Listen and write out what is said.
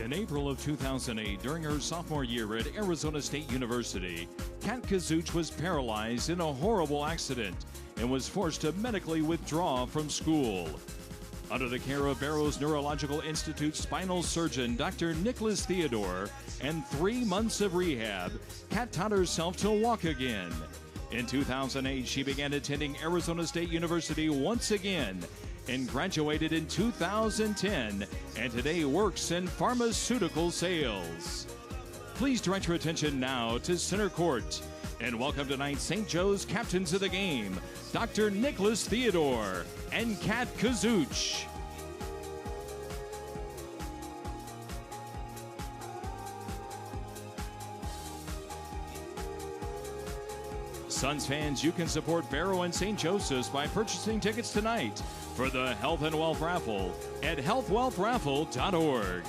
In April of 2008, during her sophomore year at Arizona State University, Kat Kozuch was paralyzed in a horrible accident and was forced to medically withdraw from school. Under the care of Barrows Neurological Institute spinal surgeon Dr. Nicholas Theodore and 3 months of rehab, Kat taught herself to walk again. In 2008, she began attending Arizona State University once again and graduated in 2010, and today works in pharmaceutical sales. Please direct your attention now to center court and welcome tonight's St. Joe's captains of the game, Dr. Nicholas Theodore and Kat Kozuch. Suns fans, you can support Barrow and St. Joseph's by purchasing tickets tonight for the Health and Wealth Raffle at healthwealthraffle.org.